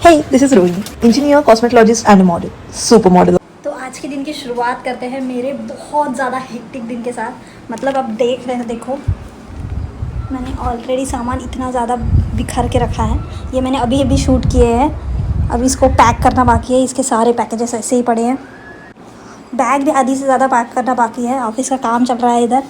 Hey, this is Rohini, engineer, cosmetologist and a model. Super model. तो आज के दिन की शुरुआत करते हैं मेरे बहुत ज़्यादा हेक्टिक दिन के साथ। मतलब आप देख रहे हैं, देखो मैंने ऑलरेडी सामान इतना ज़्यादा बिखर के रखा है। ये मैंने अभी अभी शूट किए हैं, अभी इसको पैक करना बाकी है। इसके सारे पैकेजेस ऐसे ही पड़े हैं, बैग भी आधी से ज़्यादा पैक करना बाकी है। ऑफिस का काम चल रहा है इधर।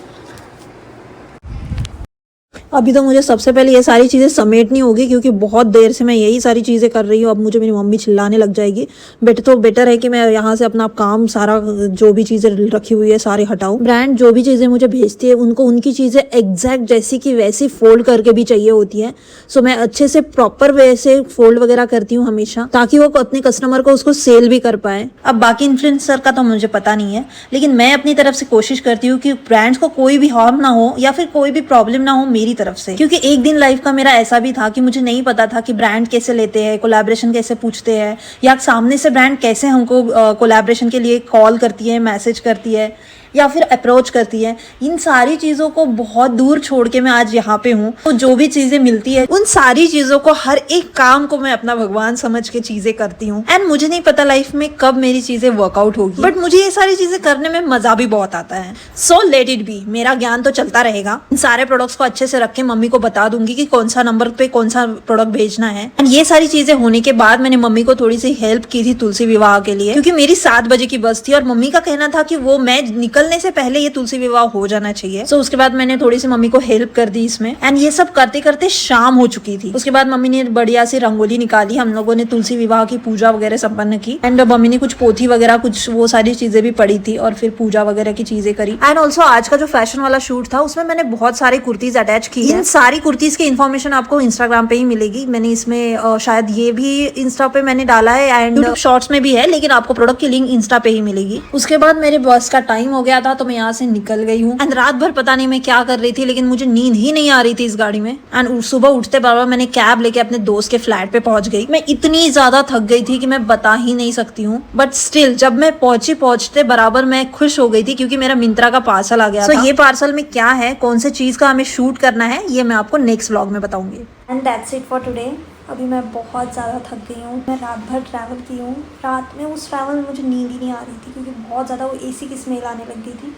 अभी तो मुझे सबसे पहले ये सारी चीज़ें समेटनी होगी क्योंकि बहुत देर से मैं यही सारी चीज़ें कर रही हूँ। अब मुझे मेरी मम्मी चिल्लाने लग जाएगी। बेटर है कि मैं यहाँ से अपना काम सारा जो भी चीज़ें रखी हुई है सारी हटाऊँ। ब्रांड जो भी चीज़ें मुझे भेजती है उनको उनकी चीज़ें एग्जैक्ट जैसी की वैसी फोल्ड करके भी चाहिए होती है। सो मैं अच्छे से प्रॉपर वे से फोल्ड वगैरह करती हूँ हमेशा, ताकि वो अपने कस्टमर को उसको सेल भी कर पाए। अब बाकी इन्फ्लुएंसर का तो मुझे पता नहीं है, लेकिन मैं अपनी तरफ से कोशिश करती हूँ कि ब्रांड्स को कोई भी हार्म ना हो या फिर कोई भी प्रॉब्लम ना हो मेरी तरफ से। क्योंकि एक दिन लाइफ का मेरा ऐसा भी था कि मुझे नहीं पता था कि ब्रांड कैसे लेते हैं, कोलैबोरेशन कैसे पूछते हैं, या सामने से ब्रांड कैसे हमको कोलैबोरेशन के लिए कॉल करती है, मैसेज करती है या फिर अप्रोच करती है। इन सारी चीज़ों को बहुत दूर छोड़ के मैं आज यहाँ पे हूँ। तो जो भी चीज़ें मिलती है उन सारी चीज़ों को, हर एक काम को मैं अपना भगवान समझ के चीज़ें करती हूँ। एंड मुझे नहीं पता लाइफ में कब मेरी चीज़ें वर्कआउट होगी, बट मुझे ये सारी चीज़ें करने में मज़ा भी बहुत आता है। सो लेट इट बी, मेरा ज्ञान तो चलता रहेगा। इन सारे प्रोडक्ट्स को अच्छे से रख के मम्मी को बता दूंगी कि कौन सा नंबर पे कौन सा प्रोडक्ट भेजना है। एंड ये सारी चीज़ें होने के बाद मैंने मम्मी को थोड़ी सी हेल्प की थी तुलसी विवाह के लिए, क्योंकि मेरी 7 बजे की बस थी और मम्मी का कहना था कि वो मैं निकलने से पहले ये तुलसी विवाह हो जाना चाहिए। सो उसके बाद मैंने थोड़ी सी मम्मी को हेल्प कर दी इसमें। एंड ये सब करते करते शाम हो चुकी थी। उसके बाद मम्मी ने बढ़िया सी रंगोली निकाली, हम लोगों ने तुलसी विवाह की पूजा वगैरह संपन्न की। एंड मम्मी ने कुछ पोथी वगैरह कुछ वो सारी चीजें भी पड़ी थी और फिर पूजा वगैरह की चीजें करी। एंड ऑल्सो आज का जो फैशन वाला शूट था उसमें मैंने बहुत सारी कुर्तीज अटैच की। इन सारी कुर्तीज की इन्फॉर्मेशन आपको इंस्टाग्राम पे ही मिलेगी। मैंने इसमें शायद ये भी इंस्टा पे मैंने डाला है एंड शॉर्ट्स में भी है, लेकिन आपको प्रोडक्ट की लिंक इंस्टा पे ही मिलेगी। उसके बाद मेरे बस का टाइम हो गया था तो मैं यहाँ से निकल गई हूँ। एंड रात भर पता नहीं मैं क्या कर रही थी, लेकिन मुझे नींद ही नहीं आ रही थी इस गाड़ी में। एंड सुबह उठते बराबर मैंने कैब लेके अपने दोस्त के फ्लैट पे पहुंच गई। मैं इतनी ज्यादा थक गई थी कि मैं बता ही नहीं सकती हूँ, बट स्टिल जब मैं पहुंचते बराबर मैं खुश हो गई थी क्योंकि मेरा मिंत्रा का पार्सल आ गया था। ये पार्सल में क्या है, कौन से चीज का हमें शूट करना है, ये मैं आपको नेक्स्ट व्लॉग में बताऊंगी। And that's it for today. अभी मैं बहुत ज़्यादा थक गई हूँ। मैं रात भर ट्रैवल की हूँ। रात में उस ट्रैवल में मुझे नींद ही नहीं आ रही थी क्योंकि बहुत ज़्यादा वो एसी की स्मेल आने लग गई थी।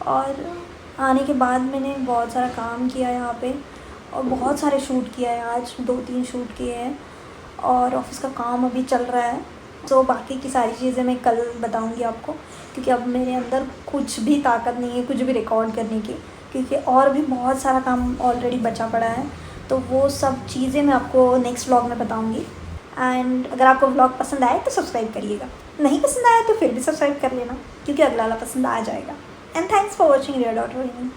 और आने के बाद मैंने बहुत सारा काम किया यहाँ पे और बहुत सारे शूट किया है। आज 2-3 शूट किए हैं और ऑफिस का काम अभी चल रहा है। तो बाकी की सारी चीज़ें मैं कल बताऊँगी आपको, क्योंकि अब मेरे अंदर कुछ भी ताकत नहीं है कुछ भी रिकॉर्ड करने की, क्योंकि और भी बहुत सारा काम ऑलरेडी बचा पड़ा है। तो वो सब चीज़ें मैं आपको नेक्स्ट व्लॉग में बताऊंगी। एंड अगर आपको व्लॉग पसंद आए तो सब्सक्राइब करिएगा, नहीं पसंद आया तो फिर भी सब्सक्राइब कर लेना क्योंकि अगला वाला पसंद आ जाएगा। And thanks for watching real dot Rohini.